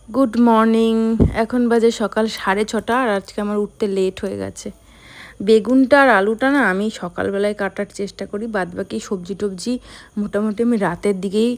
Good morning. এখন বাজে সকাল 6:30 আর আজকে আমার উঠতে লেট হয়ে গেছে। বেগুনটা আর আলুটা না আমি সকালবেলায় কাটার চেষ্টা করি, বাদবাকি সবজি টবজি মোটামুটি আমি রাতের দিকেই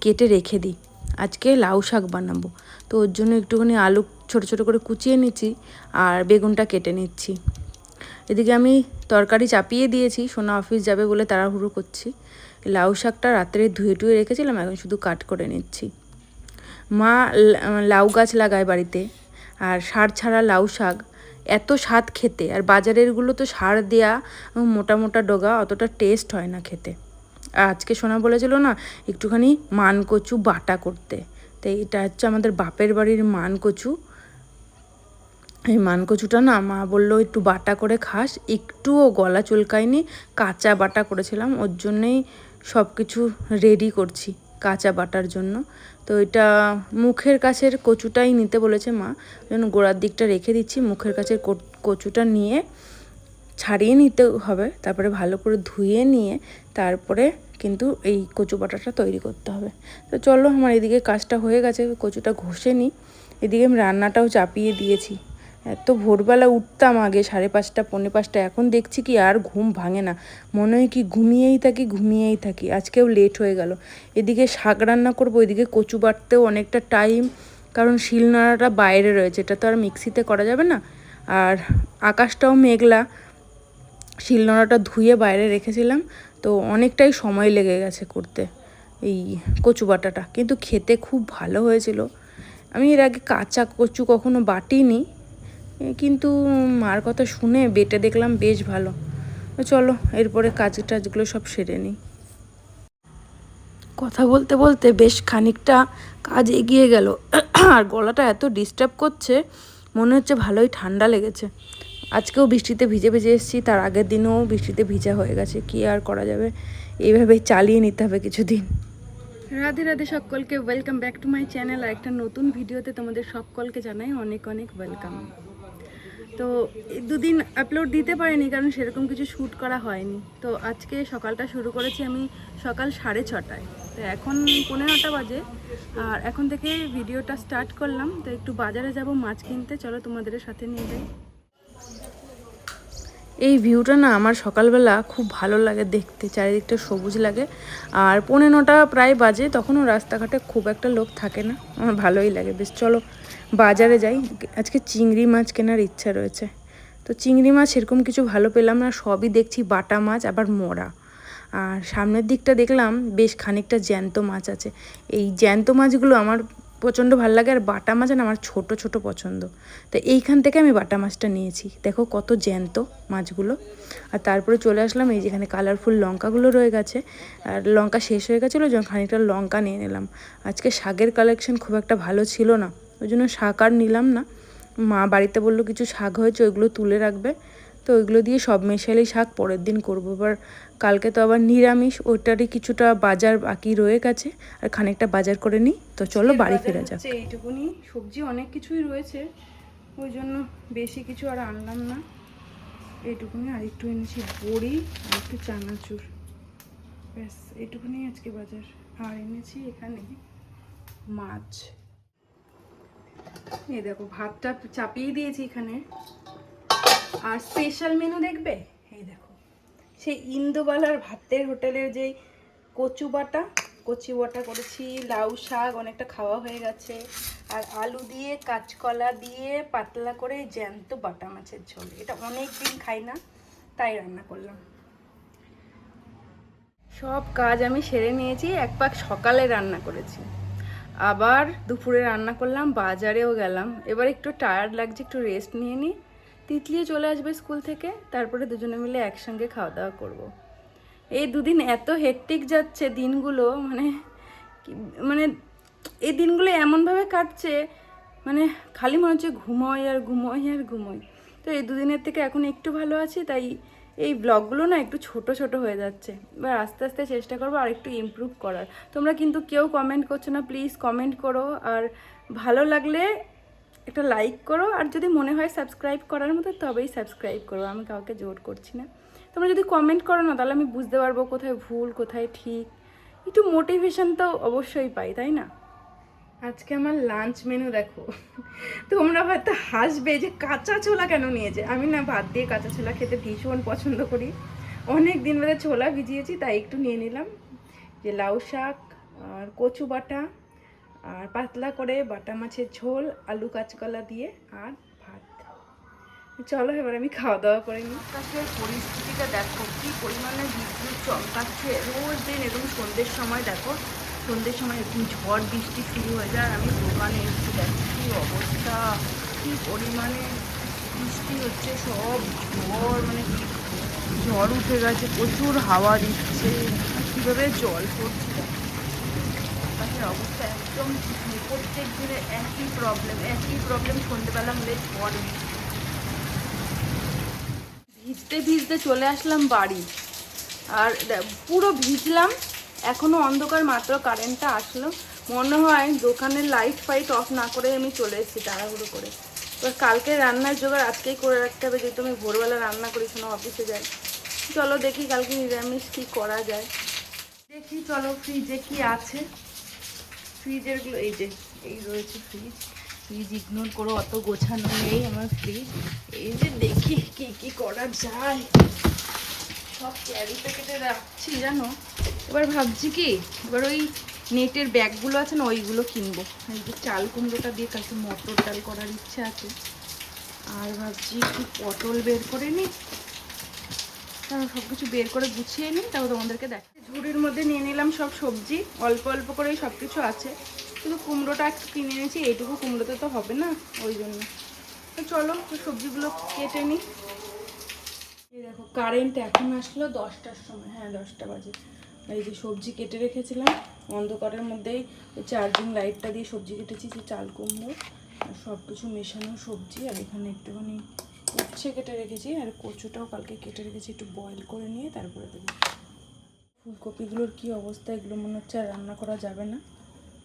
কেটে রেখে দিই। আজকে লাউ শাক বানাবো, তো ওর জন্য একটুখানি আলু ছোট ছোট করে কুচিয়ে নিচ্ছি আর বেগুনটা কেটে নিচ্ছি। এদিকে আমি তরকারি চাপিয়ে দিয়েছি, সোনা অফিস যাবে বলে তাড়াহুড়ো করছি। লাউ শাকটা রাত্রে ধুয়ে টুয়ে রেখেছিলাম, এখন শুধু কাট করে নিচ্ছি। মা লাউ গাছ লাগায় বাড়িতে, আর সার ছাড়া লাউ শাক এত স্বাদ খেতে, আর বাজারেরগুলো তো সার দেয়া মোটা মোটা ডগা, অতটা টেস্ট হয় না খেতে। আর আজকে সোনা বলেছিল না একটুখানি মানকচু বাটা করতে, তো এটা হচ্ছে আমাদের বাপের বাড়ির মানকচু। এই মানকচুটা না মা বললো একটু বাটা করে খাস, একটুও গলা চুলকায়নি, কাঁচা বাটা করেছিলাম, ওর জন্যেই সব কিছু রেডি করছি কাঁচা বাটার জন্য। তো এটা মুখের কাছের কচুটাই নিতে বলেছে মা, জন্য গোড়ার দিকটা রেখে দিচ্ছি। মুখের কাছের কচুটা নিয়ে ছাড়িয়ে নিতে হবে, তারপরে ভালো করে ধুয়ে নিয়ে তারপরে কিন্তু এই কচু বাটাটা তৈরি করতে হবে। তো চলো, আমার এদিকে কাজটা হয়ে গেছে, কচুটা ঘষে নিই। এদিকে আমি রান্নাটাও চাপিয়ে দিয়েছি। এত ভোরবেলা উঠতাম আগে 5:30 5:45, এখন দেখছি কি আর ঘুম ভাঙে না, মনে হয় কি ঘুমিয়েই থাকি। আজকেও লেট হয়ে গেল। এদিকে শাক রান্না করবো, এদিকে কচু বাটতেও অনেকটা টাইম, কারণ শিলনোড়াটা বাইরে রয়েছে, এটা তো আর মিক্সিতে করা যাবে না। আর আকাশটাও মেঘলা, শিলনোড়াটা ধুয়ে বাইরে রেখেছিলাম, তো অনেকটাই সময় লেগে গেছে করতে এই কচু বাটাটা, কিন্তু খেতে খুব ভালো হয়েছিল। আমি এর আগে কাঁচা কচু কখনো বাটিনি, কিন্তু মার কথা শুনে বেটে দেখলাম বেশ ভালো। চলো এরপরে কাজ টাজগুলো সব সেরে নিই। কথা বলতে বলতে বেশ খানিকটা কাজ এগিয়ে গেল, আর গলাটা এত ডিস্টার্ব করছে, মনে হচ্ছে ভালোই ঠান্ডা লেগেছে। আজকেও বৃষ্টিতে ভিজে ভিজে এসেছি, তার আগের দিনও বৃষ্টিতে ভিজা হয়ে গেছে, কি আর করা যাবে, এইভাবেই চালিয়ে নিতে হবে কিছুদিন। রাধে রাধে সকলকে, welcome back to my channel. আর একটা নতুন ভিডিওতে তোমাদের সকলকে জানাই অনেক অনেক ওয়েলকাম। তো দুদিন আপলোড দিতে পারিনি, কারণ সেরকম কিছু শ্যুট করা হয়নি। তো আজকে সকালটা শুরু করেছি আমি সকাল 6:30, তো এখন 9:15 বাজে, আর এখন থেকে ভিডিওটা স্টার্ট করলাম। তো একটু বাজারে যাব মাছ কিনতে, চলো তোমাদের সাথে নিয়ে যাই। এই ভিউটা না আমার সকালবেলা খুব ভালো লাগে দেখতে, চারিদিকটা সবুজ লাগে। আর 9:15 প্রায় বাজে, তখনও রাস্তাঘাটে খুব একটা লোক থাকে না, আমার ভালোই লাগে বেশ। চলো বাজারে যাই, আজকে চিংড়ি মাছ কেনার ইচ্ছা রয়েছে। তো চিংড়ি মাছ সেরকম কিছু ভালো পেলাম না, সবই দেখছি বাটা মাছ, আবার মোড়া। আর সামনের দিকটা দেখলাম বেশ খানিকটা জ্যান্ত মাছ আছে। এই জ্যান্ত মাছগুলো আমার প্রচণ্ড ভালো লাগে, আর বাটা মাছ না আমার ছোট ছোট পছন্দ। তো এইখান থেকে আমি বাটা মাছটা নিয়েছি, দেখো কত জ্যান্ত মাছগুলো। আর তারপরে চলে আসলাম এই যেখানে কালারফুল লঙ্কাগুলো রয়ে গেছে, আর লঙ্কা শেষ হয়ে গেছিলো, যখন খানিকটা লঙ্কা নিয়ে নিলাম। আজকে শাকের কালেকশন খুব একটা ভালো ছিল না, ওই জন্য শাক আর নিলাম না। মা বাড়িতে বললো কিছু শাক হয়েছে ওইগুলো তুলে রাখবে, তো ওইগুলো দিয়ে সব মেশালেই শাক পরের দিন করবো। এবার কালকে তো আবার নিরামিষ, ওইটারই কিছুটা বাজার বাকি রয়ে গেছে, আর খানিকটা বাজার করে নিই। তো চলো বাড়ি ফেরা যাক। এইটুকুনি সবজি, অনেক কিছুই রয়েছে, ওই জন্য বেশি কিছু আর আনলাম না। এইটুকুনি, আর একটু এনেছি বড়ি আর একটু চানাচুর, ব্যাস এইটুকুনি আজকে বাজার। আর এনেছি এখানে মাছ। এই দেখো ভাতটা চাপিয়ে দিয়েছি এখানে। আর স্পেশাল মেনু দেখবে, এই দেখো সেই ইন্দোবালার ভাতের হোটেলের যে কচু বাটা করেছি, লাউ শাক অনেকটা খাওয়া হয়ে গেছে, আর আলু দিয়ে কাঁচকলা দিয়ে পাতলা করে জ্যান্ত বাটা মাছের ঝোল। এটা অনেক দিন খাই না, তাই রান্না করলাম। সব কাজ আমি সেরে নিয়েছি, এক পাক সকালে রান্না করেছি, আবার দুপুরে রান্না করলাম, বাজারেও গেলাম। এবার একটু টায়ার্ড লাগছে, একটু রেস্ট নিয়ে নিই। তিতলিও চলে আসবে স্কুল থেকে, তারপরে দুজনে মিলে একসঙ্গে খাওয়া দাওয়া করবো। এই দুদিন এত হেক্টিক যাচ্ছে দিনগুলো, মানে এই দিনগুলো এমনভাবে কাটছে, খালি মনে হচ্ছে ঘুমোই। তো এই দুদিনের থেকে এখন একটু ভালো আছি, তাই এই ব্লগগুলো না একটু ছোট ছোট হয়ে যাচ্ছে। এবার আস্তে আস্তে চেষ্টা করবো আর একটু ইমপ্রুভ করার। তোমরা কিন্তু কেউ কমেন্ট করছো না, প্লিজ কমেন্ট করো, আর ভালো লাগলে একটা লাইক করো, আর যদি মনে হয় সাবস্ক্রাইব করার মতো তবেই সাবস্ক্রাইব করো, আমি কাউকে জোর করছি না। তোমরা যদি কমেন্ট করো না, তাহলে আমি বুঝতে পারবো কোথায় ভুল কোথায় ঠিক, একটু মোটিভেশন তো অবশ্যই পাই, তাই না? আজকে আমার লাঞ্চ মেনু দেখো। তোমরা হয়তো হাসবে যে কাঁচা ছোলা কেন নিয়েছে। আমি না ভাত দিয়ে কাঁচা ছোলা খেতে ভীষণ পছন্দ করি, অনেক দিন ধরে ছোলা ভিজিয়েছি তাই একটু নিয়ে নিলাম। যে লাউ শাক আর কচু বাটা আর পাতলা করে বাটা মাছের ঝোল, আলু কাঁচকলা দিয়ে আর ভাত। চলো এবার আমি খাওয়া দাওয়া করে নিই। আকাশের পরিস্থিতিটা দেখো, কি পরিমাণে বিদ্যুৎ চমকাচ্ছে রোজ দিন। এবং সন্ধ্যের সময় দেখো, সন্ধ্যের সময় এরকম ঝড় বৃষ্টি শুরু হয়ে যায়। আমি দোকানে এসেছি, দেখো কি অবস্থা, কি পরিমাণে বৃষ্টি হচ্ছে, সব ঝড় মানে ঝড় উঠে গেছে, প্রচুর হাওয়া দিচ্ছে, কীভাবে জল পড়ছে। আকাশের অবস্থা একদম ঠিক নেই, প্রত্যেক দিনে একই প্রবলেম সন্ধ্যেবেলা হলে ঝড়। ভিজতে ভিজতে চলে আসলাম বাড়ি, আর পুরো ভিজলাম। এখনও অন্ধকার, মাত্র কারেন্টটা আসলো। মনে হয় দোকানের লাইট ফাইট অফ না করে আমি চলে এসেছি তাড়াহুড়ো করে। এবার কালকে রান্নার জোগাড় আজকেই করে রাখতে হবে, যেহেতু আমি ভোরবেলা রান্না করি, শোনো অফিসে যাই। চলো দেখি কালকে নিরামিষ কী করা যায়। দেখি চলো ফ্রিজে কি আছে। ফ্রিজেরগুলো এই যে এই রয়েছে ফ্রিজ ইগনোর করো, অত গোছানো নেই আমার ফ্রিজ। এই যে দেখি কি কি করা যায়, সব ক্যারি প্যাকেটে রাখছি জানো। এবার ভাবছি কি, এবার ওই নেটের ব্যাগগুলো আছে না, ওইগুলো কিনবো। এই যে চাল কুমড়োটা দিয়ে কালকে মটর ডাল করার ইচ্ছা আছে। আর ভাবছি একটু পটল বের করে নিই, সব কিছু বের করে গুছিয়ে নিই, তারপর তোমাদেরকে দেখ। ঝুড়ির মধ্যে নিয়ে নিলাম সব সবজি, অল্প অল্প করেই সব কিছু আছে। শুধু কুমড়োটা একটু কিনে এনেছি, এইটুকু কুমড়োতে তো হবে না, ওই জন্য। তো চলো সবজিগুলো কেটে নিই। এই দেখো কারেন্ট এখন আসলো 10টার সময়, হ্যাঁ 10টা বাজে। এই যে সবজি কেটে রেখেছিলাম অন্ধকারের মধ্যেই, ওই চার্জিং লাইটটা দিয়ে সবজি কেটেছি। যে চাল কুমড়ো আর সব কিছু মেশানো সবজি, আর এখানে একটুখানি উচ্ছে কেটে রেখেছি, আর কচুটাও কালকে কেটে রেখেছি, একটু বয়েল করে নিয়ে তারপরে দেবো। ফুলকপিগুলোর কি অবস্থা, এগুলো মনে হচ্ছে আর রান্না করা যাবে না।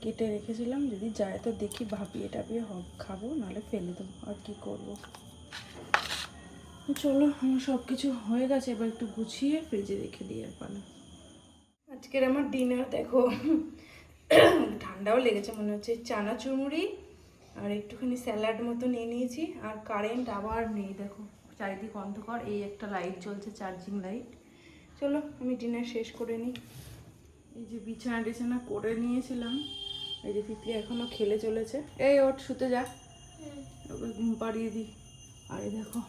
কেটে রেখেছিলাম, যদি যায় তো দেখি ভাপিয়ে টাপিয়ে খাবো, নাহলে ফেলে দেবো, আর কি করবো। চলো আমার সব কিছু হয়ে গেছে, এবার একটু গুছিয়ে ফ্রিজে রেখে দিই আর পালা। আজকের আমার ডিনার দেখো, ঠান্ডাও লেগেছে মনে হচ্ছে। চানাচুর মুড়ি আর একটুখানি স্যালাড মতো নিয়ে নিয়েছি। আর কারেন্ট আবার নেই দেখো, চারিদিক অন্ধকার, এই একটা লাইট জ্বলছে চার্জিং লাইট। চলো আমি ডিনার শেষ করে নিই। এই যে বিছানা টিছানা করে নিয়েছিলাম, এই যে তিতলি এখনও খেলে চলেছে। এই ওঠ শুতে যা, ওকে ঘুম পাড়িয়ে দিই। আর এই দেখো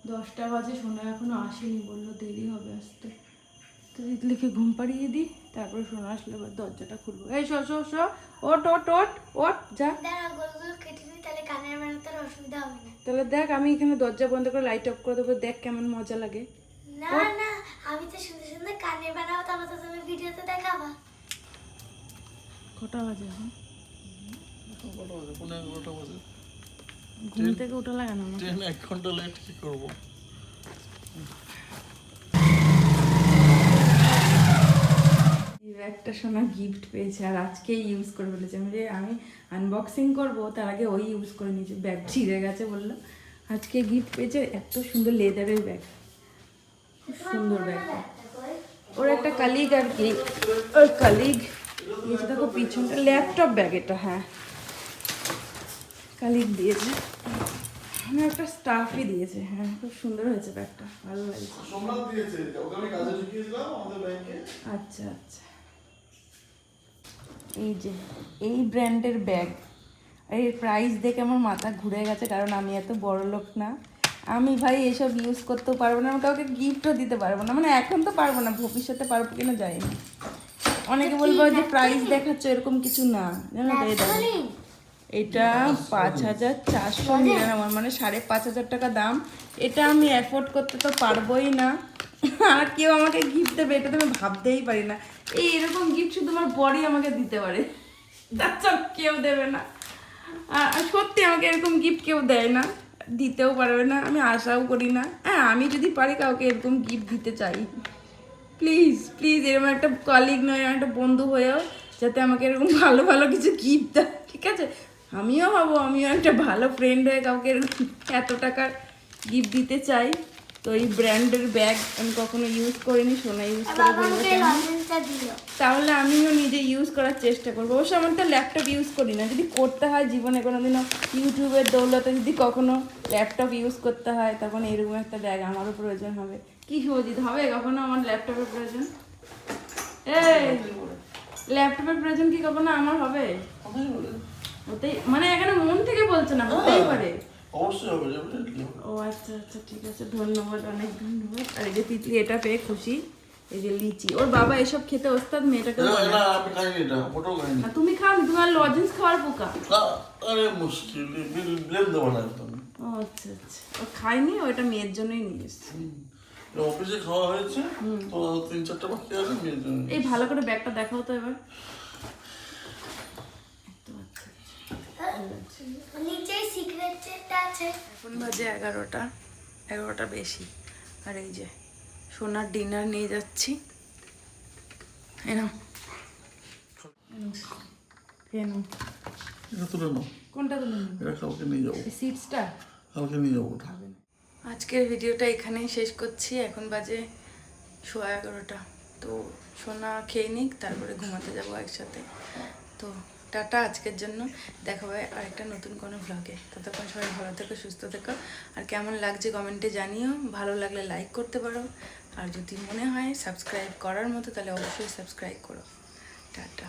10টা বাজে, সোনা এখনো আসেনি, বললো দেরি হবে আসতে। তো তিতলিকে ঘুম পাড়িয়ে দিই, তারপরে সোনা আসলে এবার দরজাটা খুলবো। এই শো শো শো, ওট ওট ওট ওট যা। তাহলে দেখ, আমি এখানে দরজা বন্ধ করে লাইট অফ করে দেবো, দেখ কেমন মজা লাগে। না না, আমি তো সুন্দর সুন্দর কানের বানাবো, তাহলে তো তুমি ভিডিওতে দেখাবা। কটা বাজে এখন? কটা বাজে? 11:30 বাজে। ঘুম থেকে ওঠা লাগে না আমার। ট্রেন 1 ঘন্টা লেট, কি করবো? একটা সোনা গিফট পেয়েছে, আর আজকেই ইউজ করে ফেলেছে। আমি আনবক্সিং করবো তার আগে ওই ইউজ করে নিয়েছে, ব্যাগ ছিঁড়ে গেছে বললো। আজকে গিফট পেয়েছে এত সুন্দর লেদারের ব্যাগ, খুব সুন্দর ব্যাগটা। ওর একটা কালিগ আর কি, ওর কালিগ দিয়েছে দেখো পিছনটা, ল্যাপটপ ব্যাগ এটা, হ্যাঁ কালিগ দিয়েছে। আমার একটা স্টাফই দিয়েছে, হ্যাঁ খুব সুন্দর হয়েছে ব্যাগটা, ভালো লাগছে। আচ্ছা আচ্ছা, এই যে এই ব্র্যান্ডের ব্যাগ, এর প্রাইস দেখে আমার মাথা ঘুরে গেছে, কারণ আমি এত বড় লোক না। আমি ভাই এসব ইউজ করতেও পারবো না, আমি কাউকে গিফটও দিতে পারবো না, মানে এখন তো পারবো না, ভবিষ্যতে পারবো কিনা জানি না। অনেকে বলবো যে প্রাইস দেখাচ্ছ, এরকম কিছু না জানো তো। এই দেখো এটা 5499, মানে 5500 টাকা দাম। এটা আমি অ্যাফোর্ড করতে তো পারবোই না, আর কেউ আমাকে গিফট দেবে এটা তো আমি ভাবতেই পারি না। এই এরকম গিফট শুধু আমার বড়ই আমাকে দিতে পারে, তাছাড়া কেউ দেবে না। আর সত্যি আমাকে এরকম গিফট কেউ দেয় না, দিতেও পারবে না, আমি আশাও করি না। হ্যাঁ আমি যদি পারি কাউকে এরকম গিফট দিতে চাই, প্লিজ প্লিজ এরকম একটা কলিগ নয়, একটা বন্ধু হয়েও যাতে আমাকে এরকম ভালো ভালো কিছু গিফট দেয়, ঠিক আছে? আমিও একটা ভালো ফ্রেন্ড হয়ে কাউকে এত টাকার গিফট দিতে চাই। তো এই ব্র্যান্ডের ব্যাগ আমি কখনো ইউজ করিনি, সোনা ইউজ করে বাবা বলবো আমাকে কেমন। লজেন্সটা দিল। তাহলে আমিও নিজে ইউজ করার চেষ্টা করবো। অবশ্য আমার তো ল্যাপটপ ইউজ করি না, যদি করতে হয় জীবনে কোনোদিনও ইউটিউবের দৌলতে যদি কখনো ল্যাপটপ ইউজ করতে হয় তখন এরকম একটা ব্যাগ আমারও প্রয়োজন হবে। কি সুজিত হবে কখনো আমার ল্যাপটপের প্রয়োজন? এই ল্যাপটপের প্রয়োজন কি কখনো আমার হবে? হতেই মানে এখানে মন থেকে বলছে না, হতেই পারে। অবশ্যই হবে, definitely হবে। ও আচ্ছা আচ্ছা ঠিক আছে, ধন্যবাদ, অনেক ধন্যবাদ। আর এই যে তিতলি এটা পেয়ে খুশি। এই যে লিচি, ওর বাবা এসব খেতে ওস্তাদ, মেয়েটাকে না, আমি খাইনি এটা, মোটেও খাইনি। তুমি খাও, তোমার লজেন্স খাওয়ার পোকা। না, আরে মুশকিল, ব্লেম দেবো না একদম। ও আচ্ছা আচ্ছা, ও খাইনি, ওটা মেয়ের জন্যই নিয়ে এসছে। অফিসে খাওয়া হয়েছে তো 3-4টা বাকি আছে, মেয়ের জন্য। এই ভালো করে ব্যাগটা দেখাও তো এবার। নিচেই সিক্রেটটা আছে। এখন বাজে 11টা বেশি। আর এই যে সোনার ডিনার নিয়ে যাচ্ছি। এনাও এনাও, এটা তুলে নাও, কোনটা তুলে নেব? এটা কালকে নিয়ে যাবো, সিটসটা কালকে নিয়ে যাবো ওটা। আজকের ভিডিওটা এখানেই শেষ করছি। এখন বাজে 11:15। তো সোনা খেয়ে নিক, তারপরে ঘুমাতে যাবো একসাথে। তো টাটা আজকের জন্য, দেখা হবে আরেকটা নতুন কোনো ভ্লগে। ততক্ষণ সবাই ভালো থেকো, সুস্থ থেকো। আর কেমন লাগছে কমেন্টে জানিও, ভালো লাগলে লাইক করতে পারো, আর যদি মনে হয় সাবস্ক্রাইব করার মতো তাহলে অবশ্যই সাবস্ক্রাইব করো। টাটা।